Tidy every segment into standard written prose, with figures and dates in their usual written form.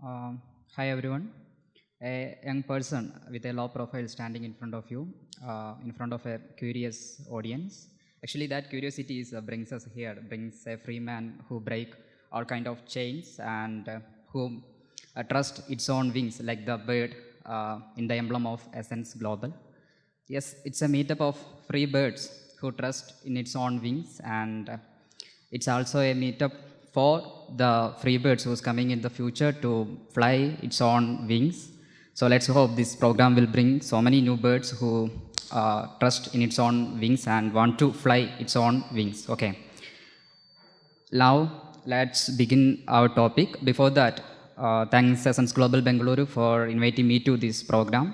Um, Hi everyone. A young person with a low profile standing in front of you, in front of a curious audience. Actually, that curiosity brings us here, brings a free man who break all kind of chains and who trust its own wings like the bird in the emblem of esSENSE Global. Yes, it's a meetup of free birds who trust in its own wings, and it's also a meetup for the free birds who's coming in the future to fly its own wings. So let's hope this program will bring so many new birds who trust in its own wings and want to fly its own wings. Okay. Now let's begin our topic. Before that, thanks esSENSE Global Bengaluru for inviting me to this program,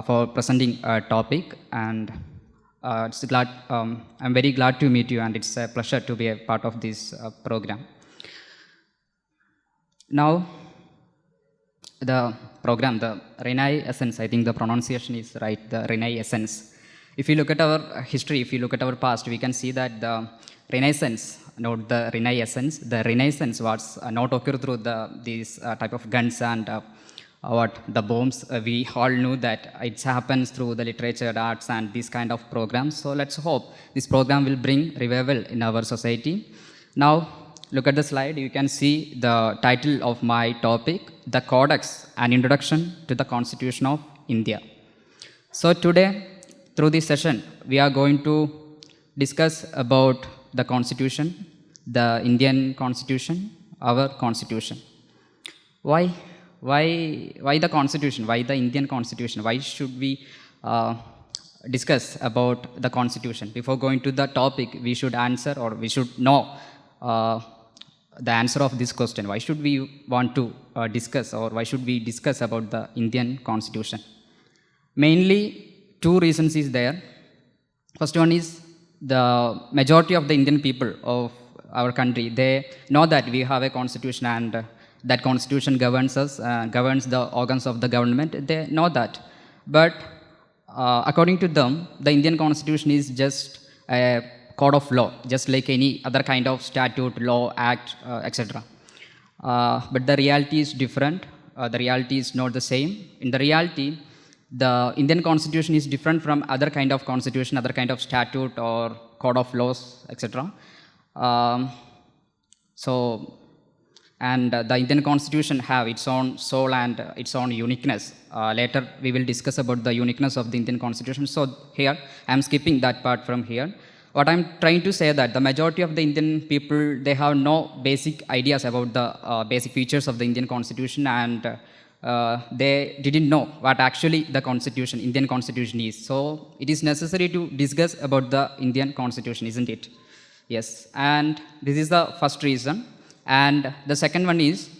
for presenting a topic, and I'm very glad to meet you, and it's a pleasure to be a part of this program. Now, the program, the Renaiessense, I think the pronunciation is right, the Renaiessense. If you look at our history, if you look at our past, we can see that the Renaiessense, not the Renaiessense, the Renaiessense was not occurred through these type of guns and the bombs. We all knew that it happens through the literature, arts, and these kind of programs. So let's hope this program will bring revival in our society. Now, look at the slide. You can see the title of my topic, the CODEX, an introduction to the Constitution of India. So today, through this session, we are going to discuss about the Constitution, the Indian Constitution, our Constitution. Why the Constitution? Why the Indian Constitution? Why should we discuss about the Constitution? Before going to the topic, we should answer, or we should know the answer of this question. Why should we want to discuss, or why should we discuss about the Indian Constitution? Mainly two reasons is there. First one is the majority of the Indian people of our country, they know that we have a constitution, and that constitution governs us, governs the organs of the government. They know that. But according to them, the Indian constitution is just a code of law, just like any other kind of statute, law, act, etc. But the reality is different. The reality is not the same. In the reality, the Indian constitution is different from other kind of constitution, other kind of statute or code of laws, etc. The Indian constitution have its own soul and its own uniqueness. Later we will discuss about the uniqueness of the Indian constitution. So here I am skipping that part from here. What I'm trying to say that the majority of the Indian people, they have no basic ideas about the basic features of the Indian constitution, and they didn't know what actually the constitution, Indian constitution is. So it is necessary to discuss about the Indian constitution, isn't it? Yes, and this is the first reason. And the second one is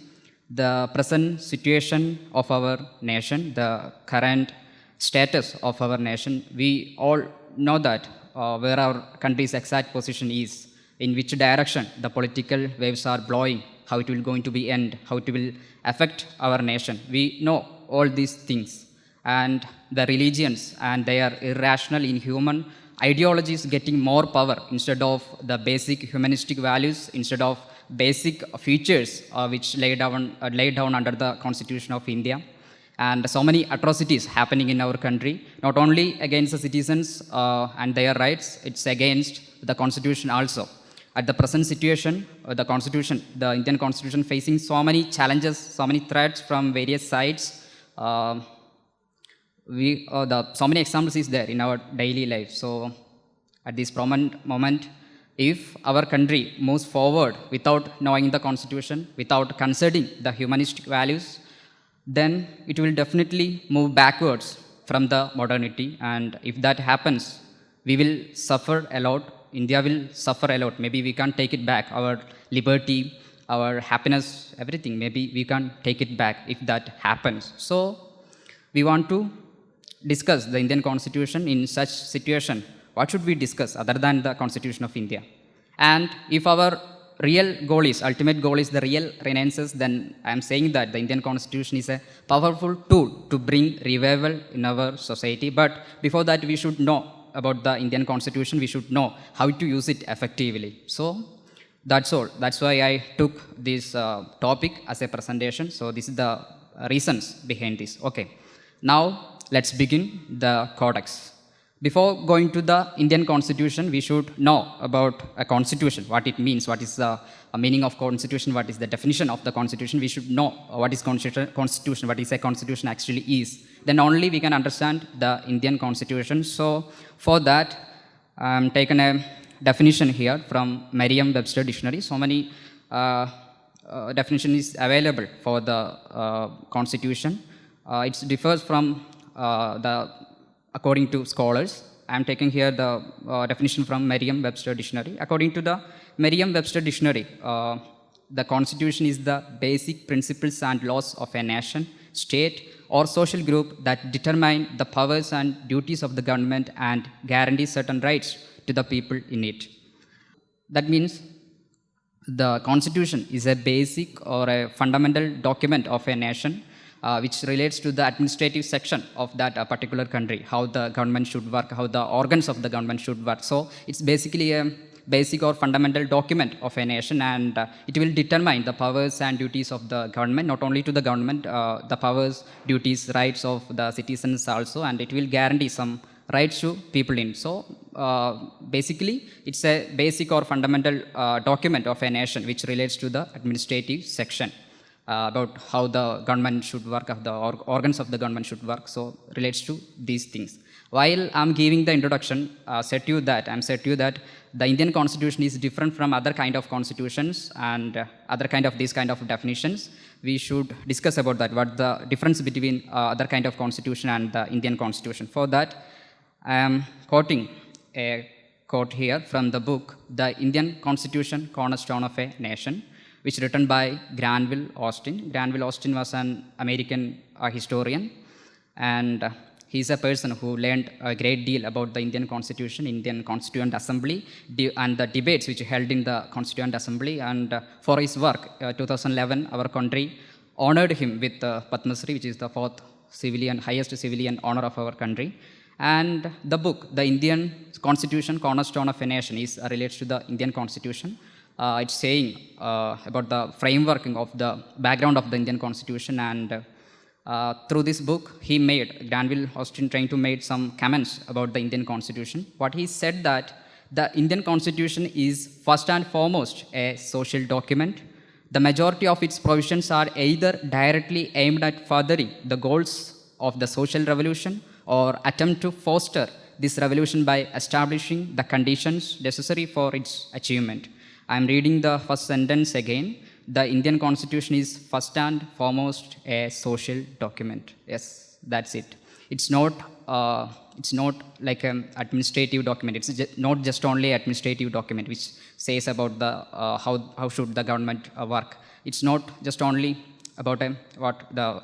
the present situation of our nation, the current status of our nation. We all know that where our country's exact position is, in which direction the political waves are blowing, how it will going to be end, how it will affect our nation. We know all these things. And the religions and their irrational, inhuman ideologies getting more power instead of the basic humanistic values, instead of basic features which laid down under the Constitution of India. And so many atrocities happening in our country, not only against the citizens and their rights, it's against the Constitution also. At the present situation, the Indian Constitution facing so many challenges, so many threats from various sides. So many examples is there in our daily life. So at this moment, if our country moves forward without knowing the constitution, without considering the humanistic values, then it will definitely move backwards from the modernity. And if that happens, we will suffer a lot. India will suffer a lot. Maybe we can't take it back. Our liberty, our happiness, everything, maybe we can't take it back if that happens. So we want to discuss the Indian constitution in such situation. What should we discuss other than the Constitution of India? And if our ultimate goal is the real Renaiessense, then I am saying that the Indian Constitution is a powerful tool to bring revival in our society. But before that, we should know about the Indian Constitution. We should know how to use it effectively. So That's all. That's why I took this topic as a presentation. So this is the reasons behind this. Okay. Now let's begin the codex. Before going to the Indian Constitution, we should know about a constitution, what it means, what is the meaning of constitution, what is the definition of the constitution. We should know what is constitution, what is a constitution actually is. Then only we can understand the Indian Constitution. So for that, I'm taken a definition here from Merriam-Webster dictionary. So many definition is available for the constitution. It differs from according to scholars. I am taking here the definition from Merriam-Webster dictionary. According to the Merriam-Webster dictionary, the constitution is the basic principles and laws of a nation, state, or social group that determine the powers and duties of the government and guarantee certain rights to the people in it. That means the constitution is a basic or a fundamental document of a nation, which relates to the administrative section of that particular country, how the government should work, how the organs of the government should work. So it's basically a basic or fundamental document of a nation, and it will determine the powers and duties of the government, not only to the government, the powers, duties, rights of the citizens also, and it will guarantee some rights to people in. So basically it's a basic or fundamental document of a nation which relates to the administrative section. About how the government should work, how the organs of the government should work, so relates to these things. While I'm giving the introduction, I'm said to you that the Indian Constitution is different from other kind of constitutions and other kind of these kind of definitions. We should discuss about that, what the difference between other kind of constitution and the Indian Constitution. For that, I am quoting a quote here from the book, The Indian Constitution, Cornerstone of a Nation, which written by Granville Austin. Granville Austin was an American historian, and he's a person who learned a great deal about the Indian Constitution, Indian Constituent Assembly, and the debates which held in the Constituent Assembly. And for his work, 2011, our country honored him with Padma Shri, which is the highest civilian honor of our country. And the book, The Indian Constitution, Cornerstone of a Nation, relates to the Indian Constitution. It's saying about the framework of the background of the Indian Constitution, and through this book, Granville Austin trying to make some comments about the Indian Constitution. What he said that the Indian Constitution is first and foremost a social document. The majority of its provisions are either directly aimed at furthering the goals of the social revolution or attempt to foster this revolution by establishing the conditions necessary for its achievement. I am reading the first sentence again. The Indian Constitution is first and foremost a social document. Yes, that's it. It's not like an administrative document. It's not just only an administrative document which says about the how should the government work. It's not just only about the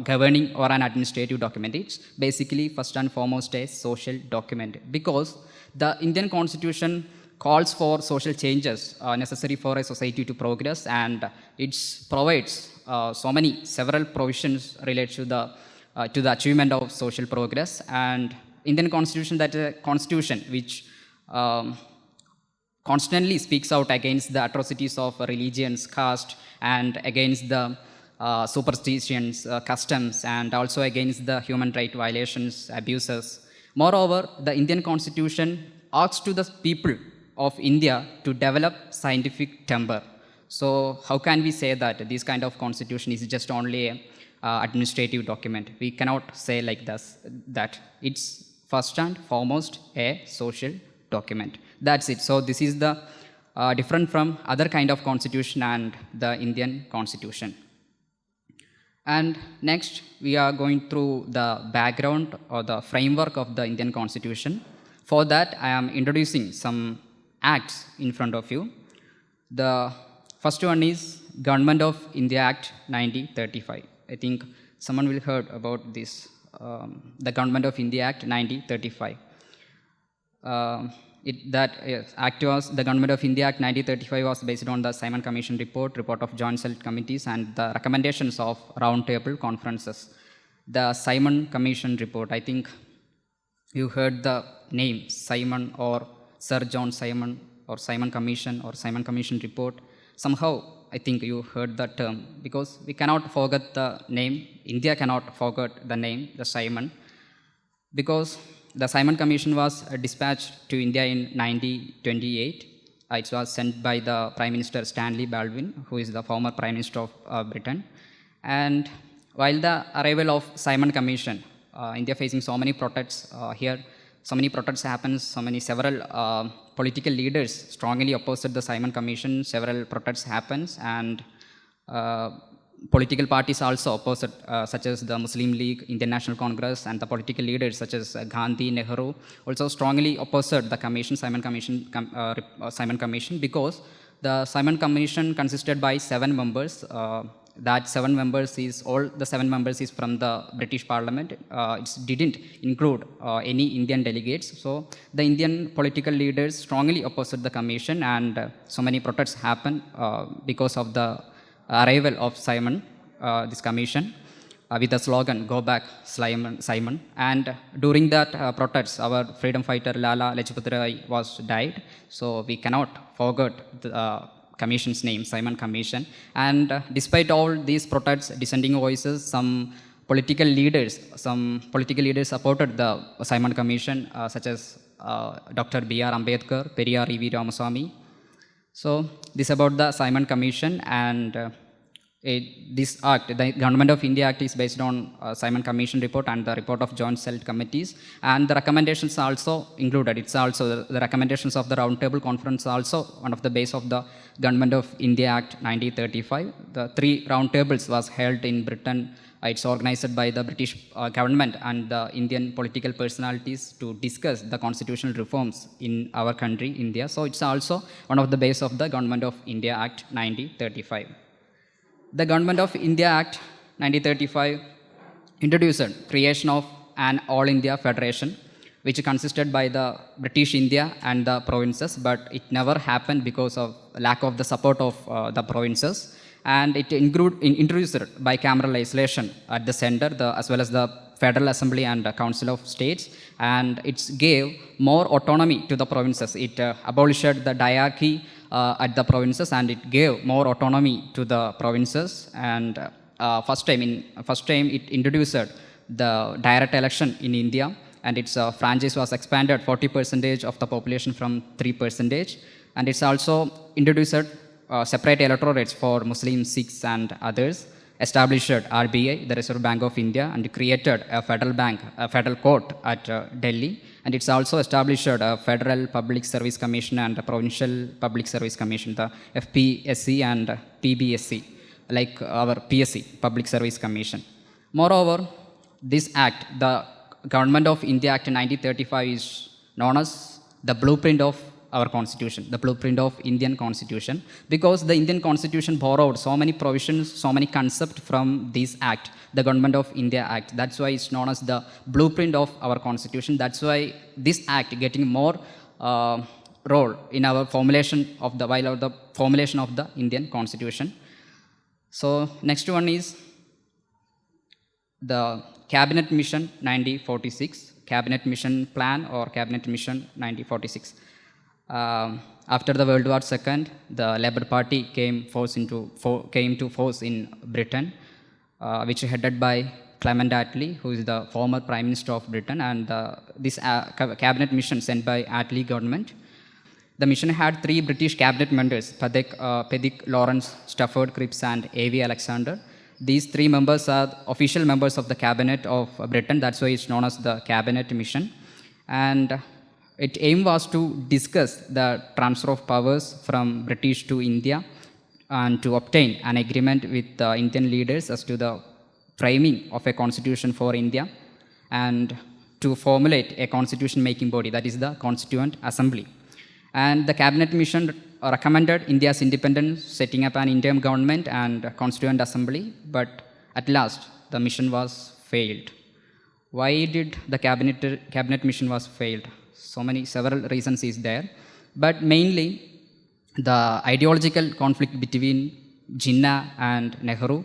governing or an administrative document. It's basically first and foremost a social document, because the Indian Constitution calls for social changes necessary for a society to progress, and it provides several provisions related to the achievement of social progress. And Indian Constitution, that is a constitution which constantly speaks out against the atrocities of religions, caste, and against the superstitions, customs, and also against the human right violations, abuses. Moreover, the Indian Constitution asks to the people of India to develop scientific temper. So how can we say that this kind of constitution is just only a administrative document? We cannot say like this, that it's first and foremost a social document. That's it. So this is the different from other kind of constitution and the Indian Constitution. And next, we are going through the background or the framework of the Indian Constitution. For that, I am introducing some acts in front of you. The first one is Government of India Act 1935. I think someone will heard about this, the Government of India Act 1935. The Government of India Act 1935 was based on the Simon Commission report of Joint Select Committees, and the recommendations of roundtable conferences. The Simon Commission report, I think you heard the name Simon or Sir John Simon or Simon Commission or Simon Commission report. Somehow, I think you heard that term, because we cannot forget the name. India cannot forget the name, the Simon, because the Simon Commission was dispatched to India in 1928. It was sent by the Prime Minister Stanley Baldwin, who is the former Prime Minister of Britain. And while the arrival of Simon Commission, India facing so many protests here, so many protests happens, several political leaders strongly opposed the Simon Commission, several protests happens, and political parties also opposed, such as the Muslim League, Indian National Congress, and the political leaders such as Gandhi, Nehru, also strongly opposed the commission, Simon Commission, because the Simon Commission consisted by 7 members. That 7 members is all the 7 members is from the British Parliament. It didn't include any Indian delegates. So the Indian political leaders strongly opposed the commission, and so many protests happened because of the arrival of Simon, this commission, with the slogan "Go back, Simon." And during that protests, our freedom fighter Lala Lajpat Rai was died. So we cannot forget the commission's name, Simon Commission. And despite all these protests, dissenting voices, some political leaders supported the Simon Commission, such as Dr. B.R. Ambedkar, Periyar E.V. Ramaswamy. So this about the Simon Commission, and this act, the Government of India Act, is based on Simon Commission report and the report of Joint Select Committees, and the recommendations are also included. It's also the recommendations of the Roundtable Conference, also one of the base of the Government of India Act 1935. The 3 roundtables was held in Britain. It's organized by the British government and the Indian political personalities to discuss the constitutional reforms in our country, India. So it's also one of the base of the Government of India Act 1935. The Government of India Act 1935 introduced creation of an All India Federation, which consisted by the British India and the provinces, but it never happened because of lack of the support of the provinces. And it introduced bicameral legislation at the center, as well as the Federal Assembly and Council of States, and it gave more autonomy to the provinces. It abolished the diarchy at the provinces, and it gave more autonomy to the provinces. And first time it introduced the direct election in India, and its franchise was expanded 40% of the population from 3%, and it's also introduced separate electorates for Muslims, Sikhs, and others. Established RBI, the Reserve Bank of India, and created a federal court at Delhi. And it's also established a Federal Public Service Commission and a Provincial Public Service Commission, the FPSC and PBSC, like our PSC, Public Service Commission. Moreover, this act, the Government of India Act 1935, is known as the blueprint of our constitution, the blueprint of Indian constitution, because the Indian constitution borrowed so many provisions, so many concepts from this act, the Government of India Act. That's why it's known as the blueprint of our constitution. That's why this act getting more role in our formulation of the Indian constitution. So next one is the Cabinet Mission 1946, Cabinet Mission Plan or Cabinet Mission 1946. After the World War II, the Labour Party came to force in Britain, which is headed by Clement Attlee, who is the former Prime Minister of Britain, and this cabinet mission sent by Attlee government. The mission had 3 British cabinet members, Pedic, Lawrence, Stafford Cripps, and A.V. Alexander. These 3 members are official members of the cabinet of Britain. That's why it's known as the cabinet mission. And its aim was to discuss the transfer of powers from British to India and to obtain an agreement with the Indian leaders as to the framing of a constitution for India, and to formulate a constitution making body, that is the Constituent Assembly. And the cabinet mission recommended India's independence, setting up an interim government and Constituent Assembly, but at last the mission was failed. Why did the cabinet mission was failed? Several reasons is there, but mainly the ideological conflict between Jinnah and Nehru,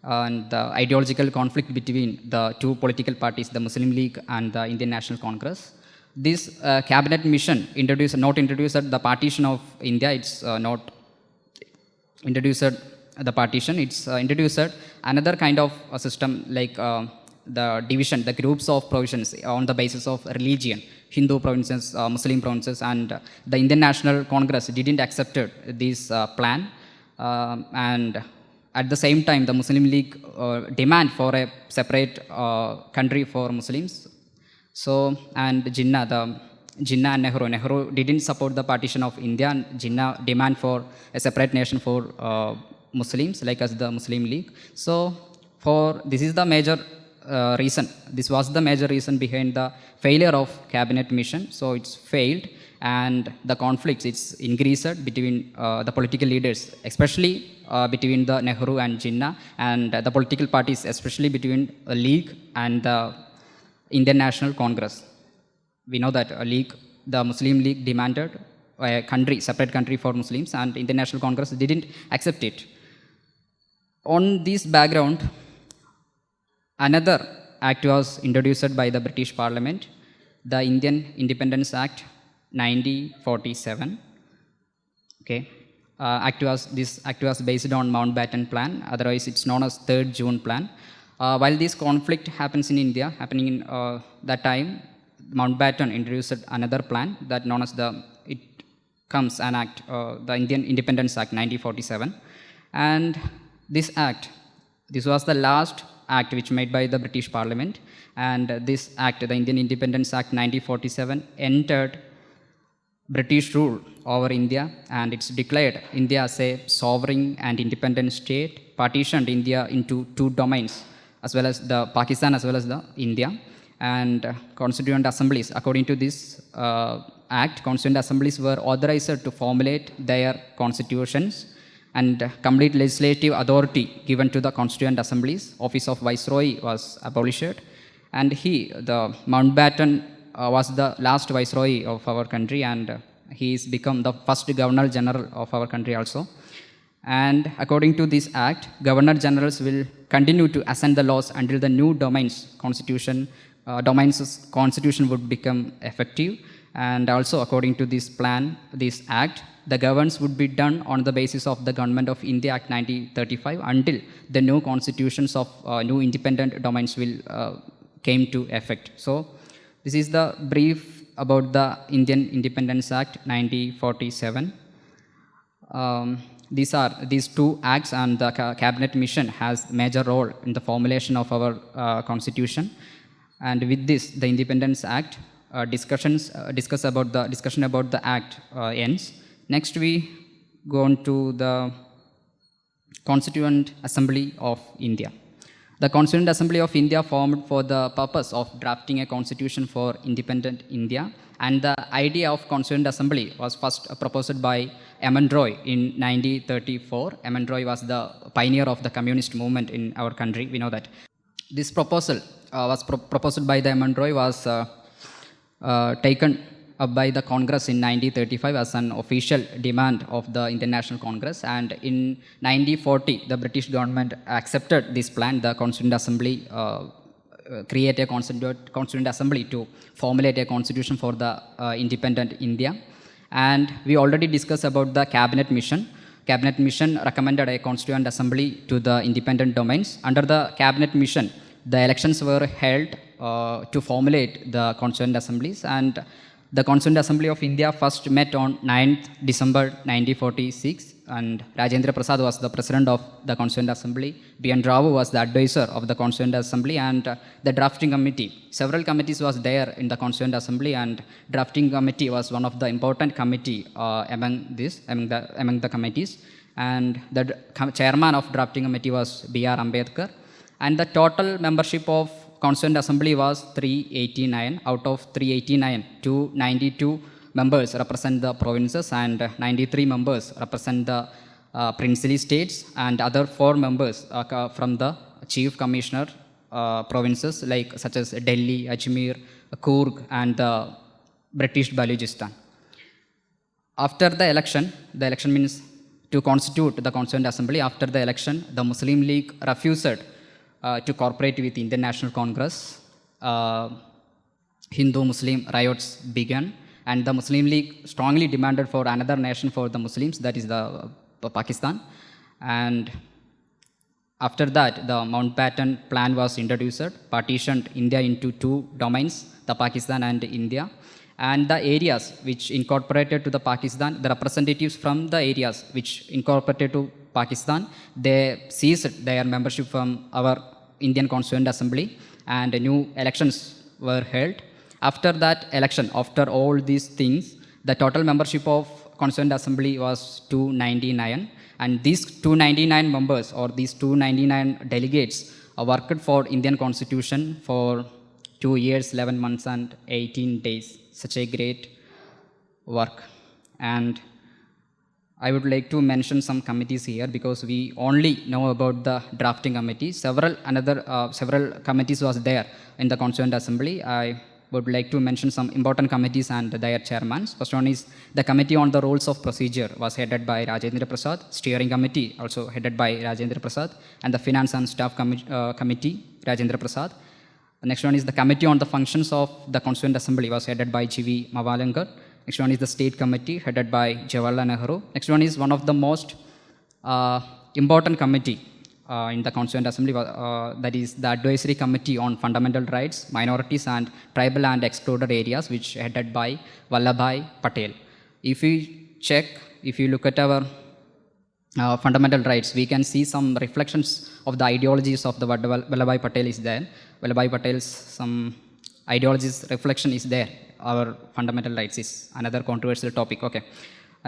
and the ideological conflict between the 2 political parties, the Muslim League and the Indian National Congress. This cabinet mission not introduced the partition of India. It's not introduced the partition. It's introduced another kind of a system like the division, the groups of provisions on the basis of religion. Hindu provinces, Muslim provinces, and the Indian National Congress didn't accept this plan. And at the same time, the Muslim League demand for a separate country for Muslims. So, and Jinnah and Nehru didn't support the partition of India, and Jinnah demand for a separate nation for Muslims, like as the Muslim League. So, this is the major reason. This was the major reason behind the failure of cabinet mission. So, it's failed, and the conflicts it's increased between the political leaders, especially between the Nehru and Jinnah, and the political parties, especially between a League and the Indian National Congress. We know that the Muslim League demanded a country, separate country for Muslims, and Indian National Congress didn't accept it. On this background, another act was introduced by the British Parliament, the Indian Independence Act 1947. Okay. This act was based on Mountbatten Plan, otherwise it's known as 3rd June Plan. While this conflict happens in India, happening in that time, Mountbatten introduced another plan that known as it comes an act, the Indian Independence Act 1947. And this act, this was the last act which made by the British Parliament, and this act, the Indian Independence Act 1947, entered British rule over India, and it's declared India as a sovereign and independent state, partitioned India into two domains, as well as the Pakistan as well as the India. And constituent assemblies, according to this act, constituent assemblies were authorized to formulate their constitutions, and complete legislative authority given to the constituent assemblies. Office of Viceroy was abolished, and the Mountbatten was the last Viceroy of our country, and he's become the first Governor General of our country also. And according to this act, Governor Generals will continue to assign the laws until the new domains constitution would become effective. And also according to this plan, this act, the governance would be done on the basis of the Government of India Act 1935 until the new constitutions of new independent domains will came to effect. So this is the brief about the Indian Independence Act 1947. These two acts, and the cabinet mission has major role in the formulation of our constitution. And with this, the Independence Act discussion about the act ends. Next, we go on to the Constituent Assembly of India. The Constituent Assembly of India formed for the purpose of drafting a constitution for independent India, and the idea of Constituent Assembly was first proposed by Roy in 1934. Roy was the pioneer of the communist movement in our country. We know that. This proposal was proposed by the Roy was taken up by the Congress in 1935 as an official demand of the Indian National Congress, and in 1940 the British government accepted this plan. The Constituent Assembly create a Constituent Assembly to formulate a constitution for the independent India. And we already discussed about the cabinet mission. Cabinet mission recommended a Constituent Assembly to the independent domains. Under the cabinet mission, the elections were held to formulate the Constituent Assemblies, and the Constituent Assembly of India first met on 9th December 1946, and Rajendra Prasad was the president of the Constituent Assembly. B.N. Rao was the advisor of the Constituent Assembly, and the drafting committee. Several committees was there in the Constituent Assembly, and drafting committee was one of the important committee among the committees. And the chairman of drafting committee was B.R. Ambedkar. And the total membership of Constituent Assembly was 389. Out of 389, 292 members represent the provinces, and 93 members represent the princely states, and other 4 members from the chief commissioner provinces such as Delhi, Ajmer, Coorg, and the British Balochistan. After the election means to constitute the Constituent Assembly. After the election, the Muslim League refused to cooperate with Indian National Congress. Hindu-Muslim riots began, and the Muslim League strongly demanded for another nation for the Muslims, that is the Pakistan. And after that, the Mountbatten Plan was introduced, partitioned India into two domains, the Pakistan and India. And the areas which incorporated to the Pakistan, the representatives from the areas which incorporated to Pakistan, they ceased their membership from our Indian Constituent Assembly, and new elections were held. After that election, after all these things, the total membership of Constituent Assembly was 299, and these 299 members or these 299 delegates worked for Indian Constitution for 2 years, 11 months and 18 days. Such a great work. And I would like to mention some committees here because we only know about the drafting committee. Several committees was there in the Constituent Assembly. I would like to mention some important committees and their chairmans. First one is the Committee on the Rules of Procedure, was headed by Rajendra Prasad. Steering Committee, also headed by Rajendra Prasad. And the Finance and Staff Committee, Rajendra Prasad. The next one is the Committee on the Functions of the Constituent Assembly, was headed by G.V. Mavalankar. Next one is the State Committee, headed by Jawaharlal Nehru. Next one is one of the most important committee in the Constituent Assembly, that is the Advisory Committee on Fundamental Rights, Minorities and Tribal and Excluded Areas, which headed by Vallabhbhai Patel. If you look at our fundamental rights, we can see some reflections of the ideologies of the Vallabhbhai Patel is there. Vallabhbhai Patel's some ideologies reflection is there. Our fundamental rights is another controversial topic. Okay.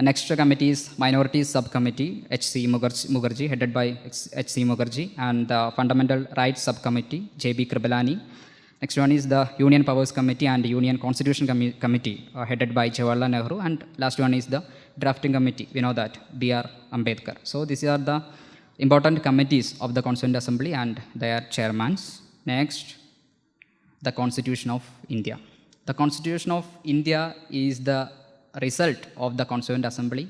Next committee is Minorities Subcommittee, H.C. Mukherjee, headed by H.C. Mukherjee, and the Fundamental Rights Subcommittee, J.B. Kripalani. Next one is the Union Powers Committee and Union Constitution Committee, headed by Jawaharlal Nehru. And last one is the Drafting Committee, we know that, B.R. Ambedkar. So these are the important committees of the Constituent Assembly and their chairmans. Next, the Constitution of India. The Constitution of India is the result of the Constituent Assembly,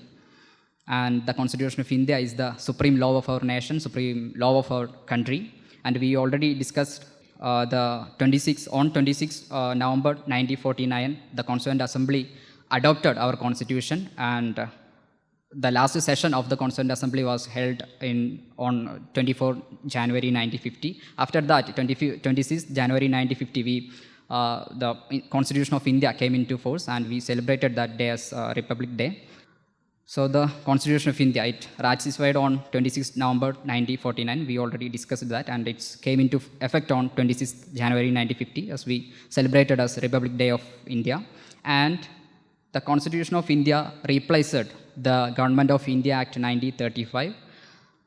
and the Constitution of India is the supreme law of our nation, supreme law of our country. And we already discussed the 26 November 1949, the Constituent Assembly adopted our Constitution, and the last session of the Constituent Assembly was held on 24 January 1950. After that, 26 January 1950, the Constitution of India came into force, and we celebrated that day as Republic Day. So the Constitution of India, it ratified on 26 November 1949. We already discussed that, and it came into effect on 26 January 1950 as we celebrated as Republic Day of India. And the Constitution of India replaced the Government of India Act 1935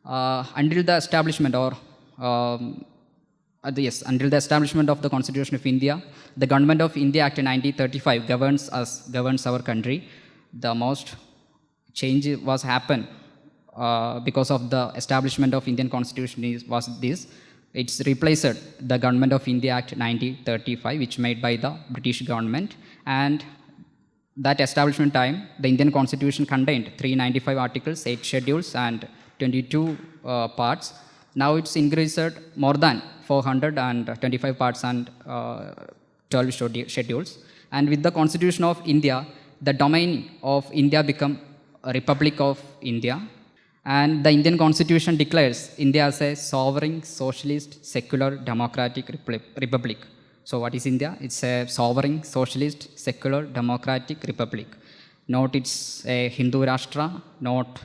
until the establishment until the establishment of the Constitution of India. The Government of India Act 1935 governs our country. The most change was happened because of the establishment of Indian Constitution was this. It's replaced the Government of India Act 1935, which made by the British government. And that establishment time, the Indian Constitution contained 395 articles, 8 schedules, and 22 parts. Now it's increased more than 425 parts and 12 schedules. And with the Constitution of India, the domain of India become a Republic of India. And the Indian Constitution declares India as a sovereign, socialist, secular, democratic republic. So what is India? It's a sovereign, socialist, secular, democratic republic. Not it's a Hindu Rashtra, not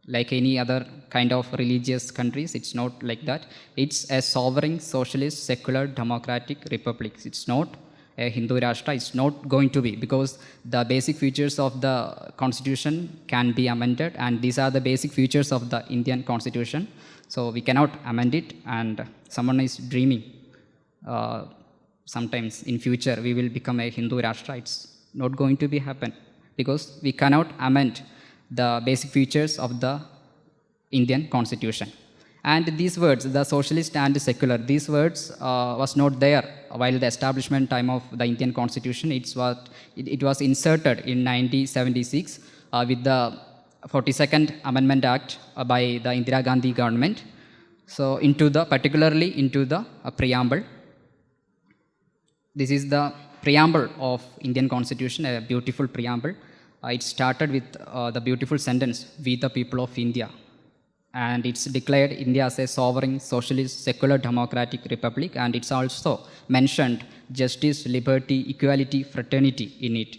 like any other kind of religious countries. It's not like that. It's a sovereign, socialist, secular, democratic republic. It's not a Hindu Rashtra. It's not going to be, because the basic features of the Constitution can be amended, and these are the basic features of the Indian Constitution. So we cannot amend it, and someone is dreaming sometimes in future we will become a Hindu Rashtra. It's not going to be happen, because we cannot amend the basic features of the Indian Constitution. And these words, the socialist and secular, these words was not there while the establishment time of the Indian Constitution. It was inserted in 1976 with the 42nd Amendment Act by the Indira Gandhi government. So particularly into the preamble. This is the preamble of Indian Constitution, a beautiful preamble. It started with the beautiful sentence, "We the people of India." And it's declared India as a sovereign, socialist, secular, democratic republic, and it's also mentioned justice, liberty, equality, fraternity in it.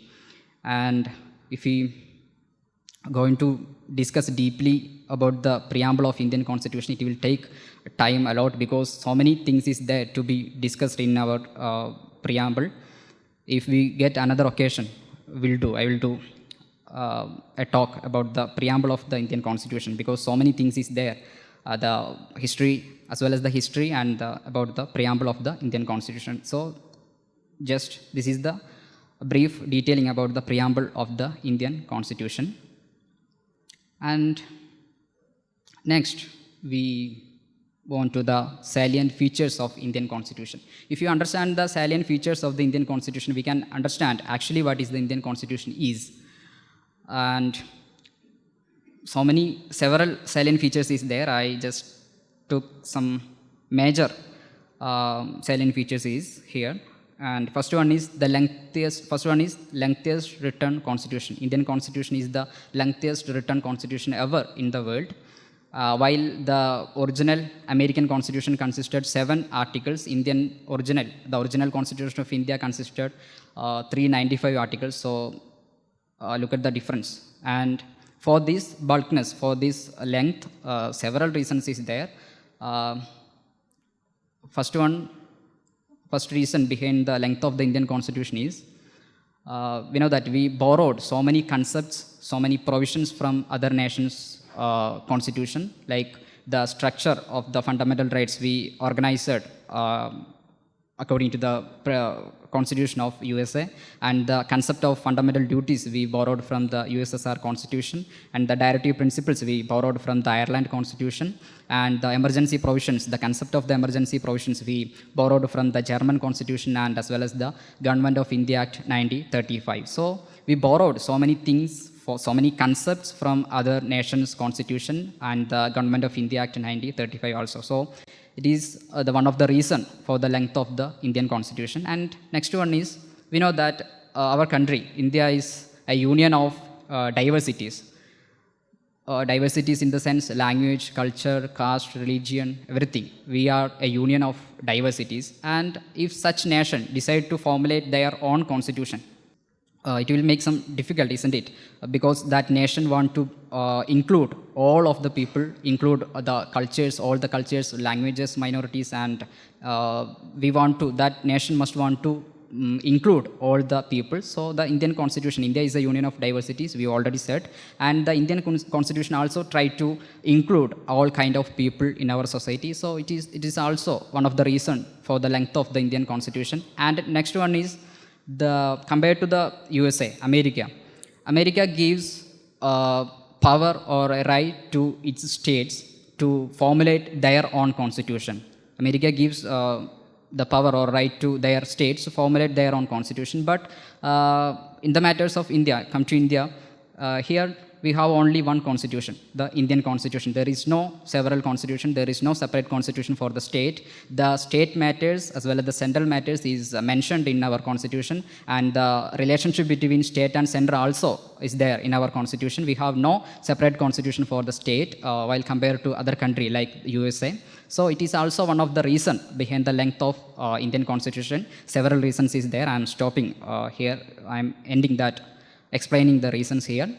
And if we are going to discuss deeply about the preamble of Indian Constitution, it will take time a lot because so many things is there to be discussed in our preamble. If we get another occasion, I will do a talk about the preamble of the Indian Constitution because so many things is there, the history as well as the history and about the preamble of the Indian Constitution. So just this is the brief detailing about the preamble of the Indian Constitution. And next we on to the salient features of Indian Constitution. If you understand the salient features of the Indian Constitution, we can understand actually what is the Indian Constitution is. And several salient features is there. I just took some major salient features is here. And first one is lengthiest written constitution. Indian Constitution is the lengthiest written constitution ever in the world. While the original American Constitution consisted 7 articles, the original Constitution of India consisted 395 articles. So look at the difference. And for this bulkness, for this length, several reasons is there. First reason behind the length of the Indian Constitution is we know that we borrowed so many concepts, so many provisions from other nations' constitution, like the structure of the fundamental rights we organized according to the Constitution of USA, and the concept of fundamental duties we borrowed from the USSR Constitution, and the directive principles we borrowed from the Ireland Constitution, and the emergency provisions, the concept of the emergency provisions we borrowed from the German Constitution and as well as the Government of India Act 1935. So we borrowed so many things, for so many concepts from other nations' constitution and the Government of India Act 1935 also. So it is the one of the reason for the length of the Indian Constitution. And next one is, we know that our country, India, is a union of diversities. Diversities in the sense language, culture, caste, religion, everything. We are a union of diversities. And if such nation decide to formulate their own constitution, it will make some difficult, isn't it? Because that nation want to include all of the people, include the cultures, all the cultures, languages, minorities, and that nation must want to include all the people. So the Indian Constitution, India is a union of diversities, we already said, and the Indian Constitution also try to include all kind of people in our society. So it is also one of the reason for the length of the Indian Constitution. And next one is, compared to the USA, America gives power or a right to its states to formulate their own constitution. America gives the power or right to their states to formulate their own constitution. But in the matters of India, come to India, here we have only one constitution, the Indian Constitution. There is no several constitution, there is no separate constitution for the state. The state matters as well as the central matters is mentioned in our constitution, and the relationship between state and center also is there in our constitution. We have no separate constitution for the state while compared to other country like USA. So it is also one of the reason behind the length of Indian Constitution. Several reasons is there. I am stopping here. I am ending that, explaining the reasons here.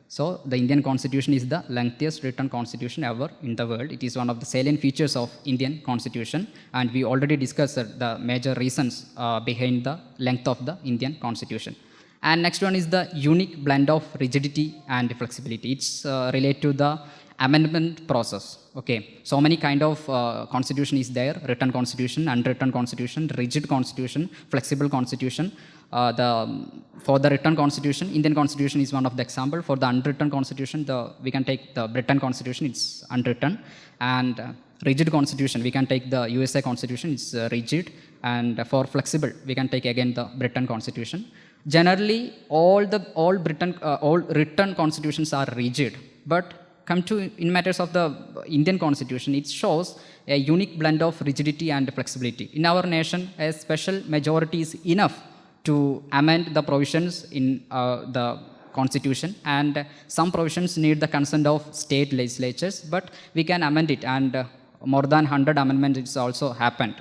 So the Indian Constitution is the lengthiest written constitution ever in the world. It is one of the salient features of Indian Constitution, and we already discussed the major reasons behind the length of the Indian Constitution. And next one is the unique blend of rigidity and flexibility. It's related to the amendment process. Okay, so many kind of constitution is there: written constitution, unwritten constitution, rigid constitution, flexible constitution. For the written constitution, Indian Constitution is one of the example. For the unwritten constitution, we can take the Britain Constitution, it's unwritten. And rigid constitution, we can take the USA Constitution, it's rigid. And for flexible, we can take again the Britain Constitution. Generally, all written constitutions are rigid, but come to in matters of the Indian Constitution, it shows a unique blend of rigidity and flexibility. In our nation, a special majority is enough to amend the provisions in the constitution, and some provisions need the consent of state legislatures, but we can amend it, and more than 100 amendments also happened.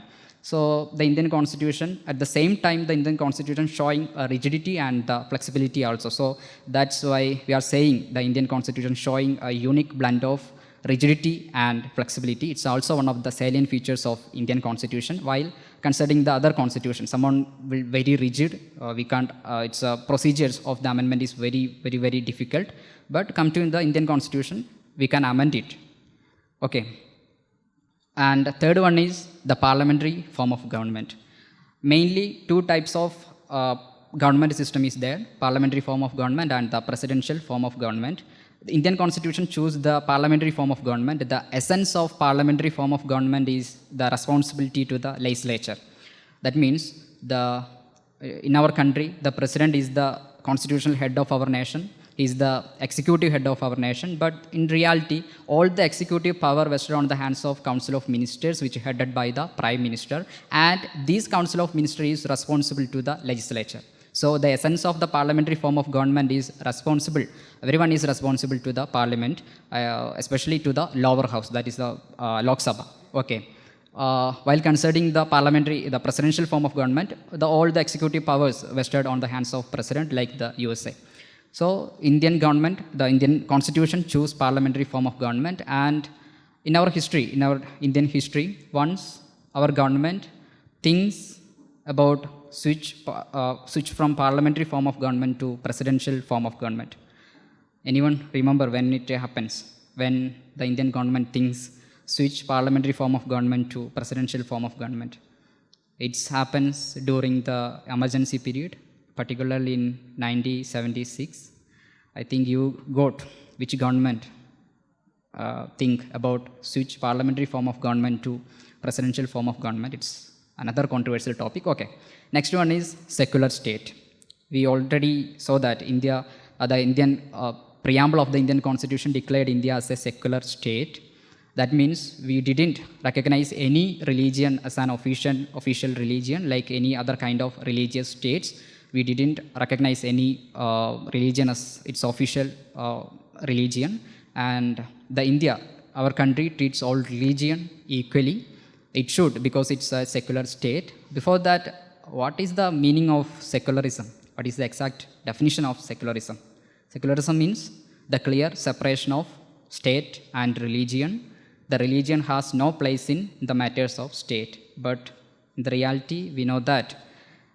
So the Indian constitution, at the same time, the Indian constitution showing rigidity and flexibility also. So that's why we are saying the Indian constitution showing a unique blend of rigidity and flexibility. It's also one of the salient features of Indian constitution, while considering the other constitution, someone will very rigid, we can't, its procedures of the amendment is very difficult, but come to the Indian constitution, we can amend it. Okay. And the third one is the parliamentary form of government. Mainly two types of government system is there, parliamentary form of government and the presidential form of government. The Indian constitution chooses the parliamentary form of government. The essence of parliamentary form of government is the responsibility to the legislature. That means in our country, the president is the constitutional head of our nation. He is the executive head of our nation. But in reality, all the executive power vested on the hands of Council of Ministers, which is headed by the Prime Minister. And this Council of Ministers is responsible to the legislature. So the essence of the parliamentary form of government is responsible. Everyone is responsible to the parliament, especially to the lower house, that is the Lok Sabha. Okay. While considering the presidential form of government, all the executive powers vested on the hands of president, like the USA. So Indian government, the Indian constitution choose parliamentary form of government, and in our history, in our Indian history, once our government thinks about switch from parliamentary form of government to presidential form of government. Anyone remember when it happens? When the Indian government thinks switch parliamentary form of government to presidential form of government? It happens during the emergency period, particularly in 1976. I think you got which government think about switch parliamentary form of government to presidential form of government. It's another controversial topic. Okay. Next one is secular state. We already saw that the Indian preamble of the Indian constitution declared India as a secular state. That means we didn't recognize any religion as an official religion like any other kind of religious states. We didn't recognize any religion as its official religion. And India, our country, treats all religion equally. It should, because it's a secular state. Before that, what is the meaning of secularism? What is the exact definition of secularism? Secularism means the clear separation of state and religion. The religion has no place in the matters of state. But in the reality, we know that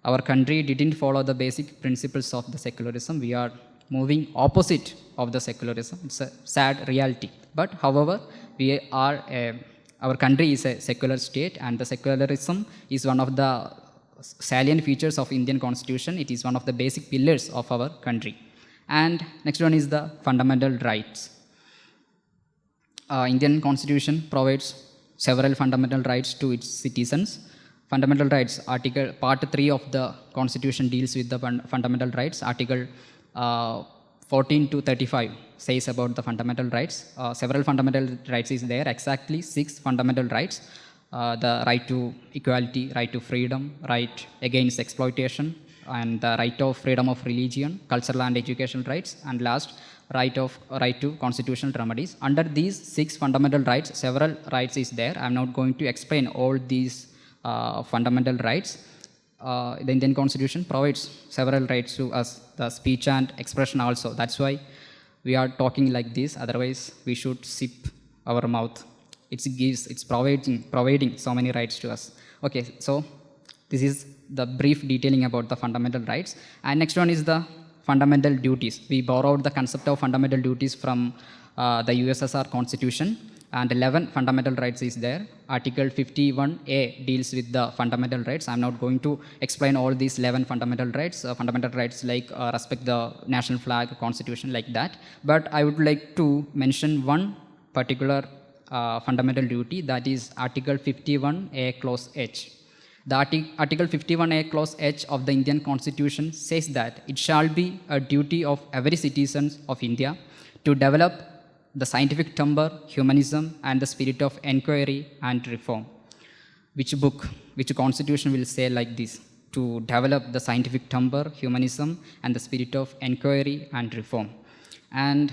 our country didn't follow the basic principles of the secularism. We are moving opposite of the secularism. It's a sad reality. But however, our country is a secular state, and the secularism is one of the salient features of Indian constitution. It is one of the basic pillars of our country. And next one is the fundamental rights. Indian constitution provides several fundamental rights to its citizens. Fundamental rights, part 3 of the constitution deals with the fundamental rights. Article 14 to 35 says about the fundamental rights. Several fundamental rights is there, exactly 6 fundamental rights. The right to equality, right to freedom, right against exploitation, and the right of freedom of religion, cultural and educational rights, and last, right to constitutional remedies. Under these 6 fundamental rights, several rights is there. I am not going to explain all these fundamental rights. The Indian constitution provides several rights to us, the speech and expression also. That's why we are talking like this. Otherwise, we should sip our mouth. It's providing so many rights to us. Okay, so this is the brief detailing about the fundamental rights. And next one is the fundamental duties. We borrowed the concept of fundamental duties from the USSR constitution, and 11 fundamental rights is there. Article 51A deals with the fundamental rights. I'm not going to explain all these 11 fundamental rights. Fundamental rights like respect the national flag, constitution, like that. But I would like to mention one particular fundamental duty, that is Article 51A Clause H. The Article 51A Clause H of the Indian Constitution says that it shall be a duty of every citizen of India to develop the scientific temper, humanism, and the spirit of enquiry and reform. Which constitution will say like this? to develop the scientific timber, humanism, and the spirit of inquiry and reform. And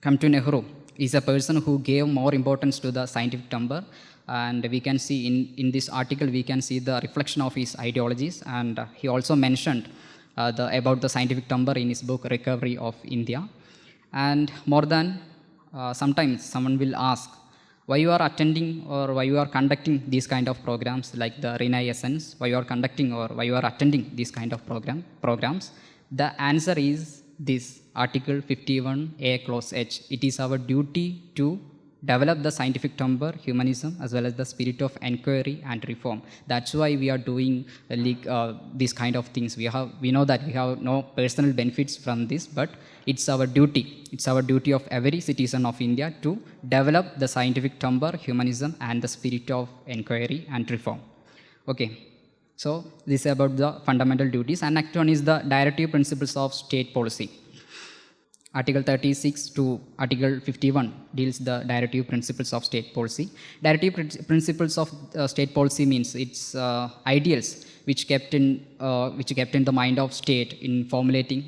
come to Nehru. He's a person who gave more importance to the scientific timber, and we can see in this article, we can see the reflection of his ideologies, and he also mentioned about the scientific timber in his book, Recovery of India. And more than, sometimes someone will ask, why you are attending or why you are conducting these kind of programs like the Renaiessense, why you are conducting or why you are attending these kind of programs? The answer is this, Article 51A Clause H. It is our duty to develop the scientific timber, humanism, as well as the spirit of inquiry and reform. That's why we are doing these kind of things. We know that we have no personal benefits from this, but it's our duty. It's our duty of every citizen of India to develop the scientific timber, humanism, and the spirit of inquiry and reform. Okay. So this is about the fundamental duties. And next one is the directive principles of state policy. Article 36 to Article 51 deals the directive principles of state policy. Directive principles of state policy means it's ideals which kept in the mind of state in formulating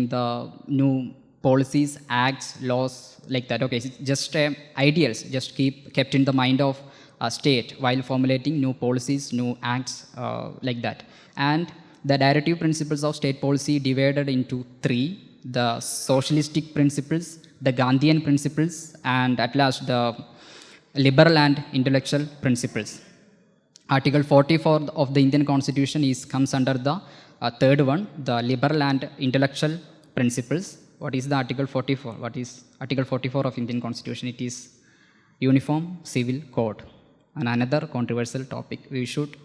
the new policies, acts, laws, like that. Okay, it's just ideals just kept in the mind of state while formulating new policies, new acts, like that. And the directive principles of state policy divided into three: the socialistic principles, the Gandhian principles, and at last the liberal and intellectual principles. Article 44 of the Indian Constitution comes under the third one, the liberal and intellectual principles. What is the Article 44? What is Article 44 of Indian Constitution? It is Uniform Civil Code. And another controversial topic. We should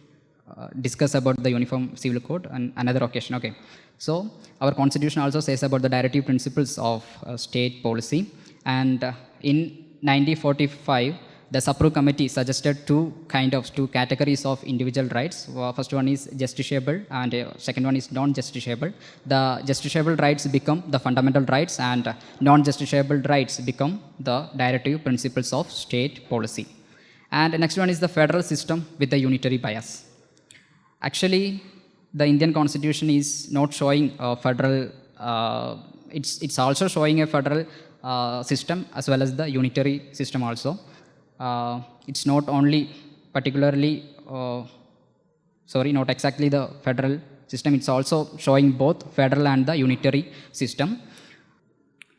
discuss about the Uniform Civil Code on another occasion. Okay. So our Constitution also says about the directive principles of state policy. And in 1945, the Sapru Committee suggested two categories of individual rights. First one is justiciable, and second one is non-justiciable. The justiciable rights become the fundamental rights, and non-justiciable rights become the directive principles of state policy. And the next one is the federal system with the unitary bias. Actually, the Indian Constitution is not showing a federal, it's also showing a federal system as well as the unitary system also. It's not only particularly, not exactly the federal system, it's also showing both federal and the unitary system.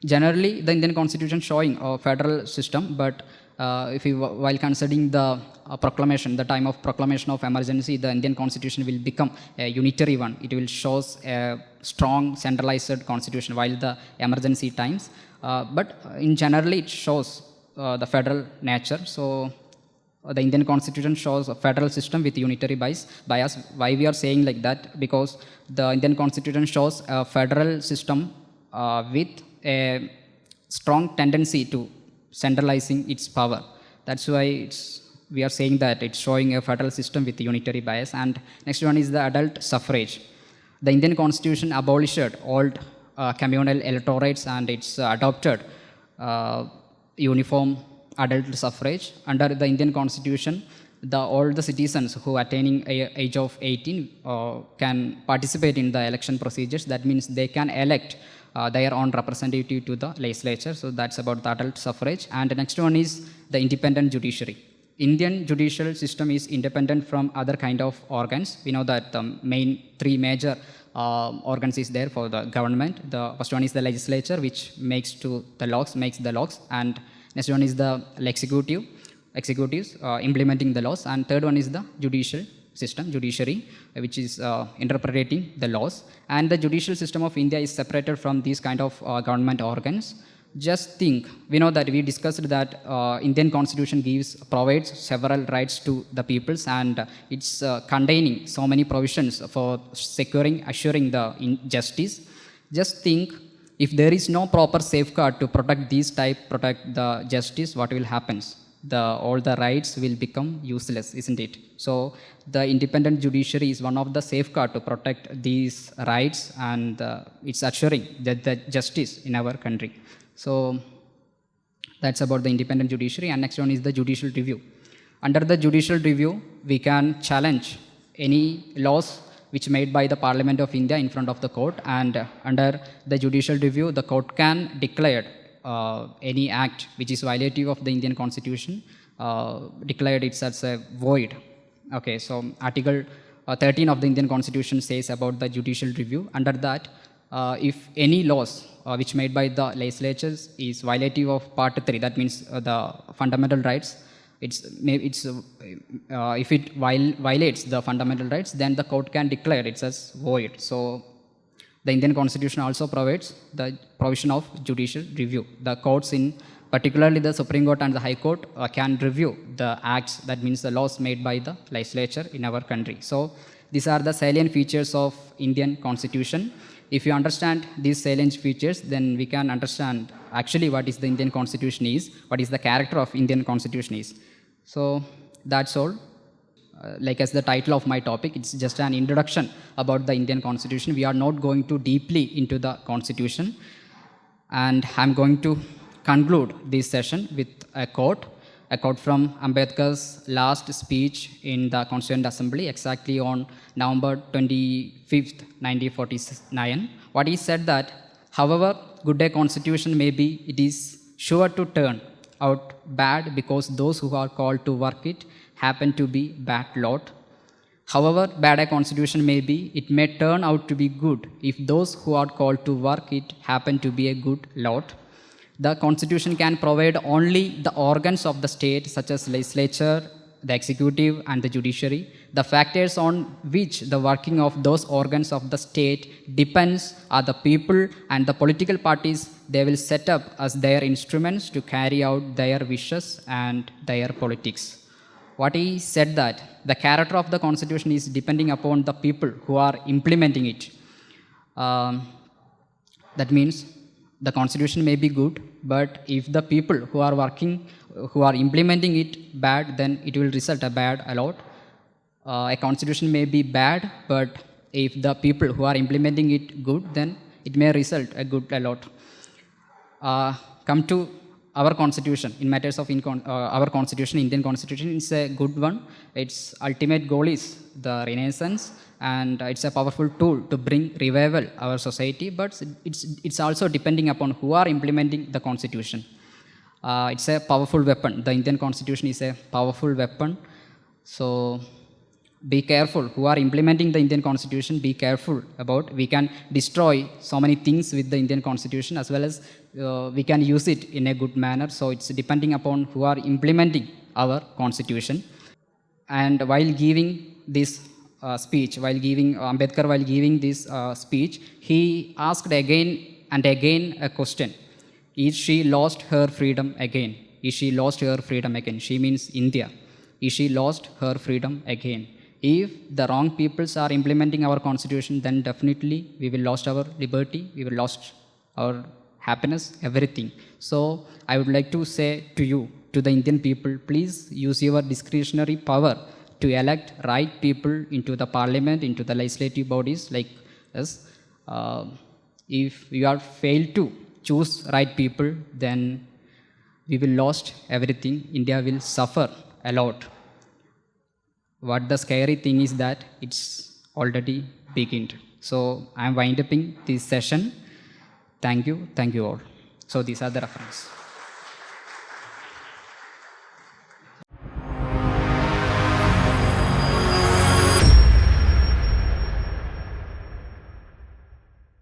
Generally, the Indian Constitution showing a federal system, but while considering the proclamation, the time of proclamation of emergency, the Indian Constitution will become a unitary one. It will show a strong centralized constitution while the emergency times. But in generally, it shows the federal nature. So the Indian Constitution shows a federal system with unitary bias. Why we are saying like that? Because the Indian Constitution shows a federal system with a strong tendency to centralizing its power. That's why we are saying that it's showing a federal system with unitary bias. And next one is the adult suffrage. The Indian Constitution abolished old communal electorates, and it's adopted uniform adult suffrage. Under the Indian Constitution, all the citizens who attaining age of 18 can participate in the election procedures. That means they can elect their own representative to the legislature. So that's about the adult suffrage. And the next one is the independent judiciary. Indian judicial system is independent from other kind of organs. We know that the three major organs is there for the government. The first one is the legislature, which makes the laws, and next one is the executives implementing the laws, and third one is the judicial system, judiciary, which is interpreting the laws. And the judicial system of India is separated from these kind of government organs. Just think, we know that we discussed that Indian Constitution provides several rights to the peoples, and it's containing so many provisions for assuring the justice. Just think, if there is no proper safeguard to protect the justice, what will happen? All the rights will become useless, isn't it? So the independent judiciary is one of the safeguard to protect these rights, and it's assuring the justice in our country. So that's about the independent judiciary. And next one is the judicial review. Under the judicial review, we can challenge any laws which made by the Parliament of India in front of the court, and under the judicial review, the court can declare any act which is violative of the Indian Constitution, declared it as a void. Okay, so Article 13 of the Indian Constitution says about the judicial review. Under that, if any laws which made by the legislatures is violative of Part 3, that means the fundamental rights, if it violates the fundamental rights, then the court can declare it as void. So the Indian Constitution also provides the provision of judicial review. The courts, in particularly the Supreme Court and the High Court, can review the acts, that means the laws made by the legislature in our country. So these are the salient features of Indian Constitution. If you understand these salient features, then we can understand actually what is the Indian Constitution is, what is the character of Indian Constitution is. So that's all. Like as the title of my topic, it's just an introduction about the Indian Constitution. We are not going to deeply into the Constitution. And I'm going to conclude this session with a quote from Ambedkar's last speech in the Constituent Assembly, exactly on November 25th, 1949. What he said that, however good a constitution may be, it is sure to turn out bad because those who are called to work it happen to be bad lot. However bad a constitution may be, it may turn out to be good if those who are called to work it happen to be a good lot. The constitution can provide only the organs of the state, such as legislature, the executive and the judiciary. The factors on which the working of those organs of the state depends are the people and the political parties they will set up as their instruments to carry out their wishes and their politics. What he said that the character of the constitution is depending upon the people who are implementing it. That means the constitution may be good, but if the people who are working, who are implementing it bad, then it will result a bad a lot. A constitution may be bad, but if the people who are implementing it good, then it may result a good a lot. Come to our constitution. In matters of our constitution, Indian Constitution is a good one. Its ultimate goal is the Renaiessense, and it's a powerful tool to bring revival our society, but it's also depending upon who are implementing the constitution. It's a powerful weapon. The Indian Constitution is a powerful weapon. So be careful who are implementing the Indian Constitution. Be careful about, we can destroy so many things with the Indian Constitution, as well as we can use it in a good manner. So it's depending upon who are implementing our Constitution. And while giving this speech, Ambedkar while giving this speech, he asked again and again a question. Is she lost her freedom again? Is she lost her freedom again? She means India. Is she lost her freedom again? If the wrong peoples are implementing our constitution, then definitely we will lost our liberty, we will lost our happiness, everything. So I would like to say to you, to the Indian people, please use your discretionary power to elect right people into the parliament, into the legislative bodies like us. If you are failed to choose right people, then we will lost everything. India will suffer a lot. What the scary thing is that it's already beginning. So I am winding up this session. Thank you all. So these are the references.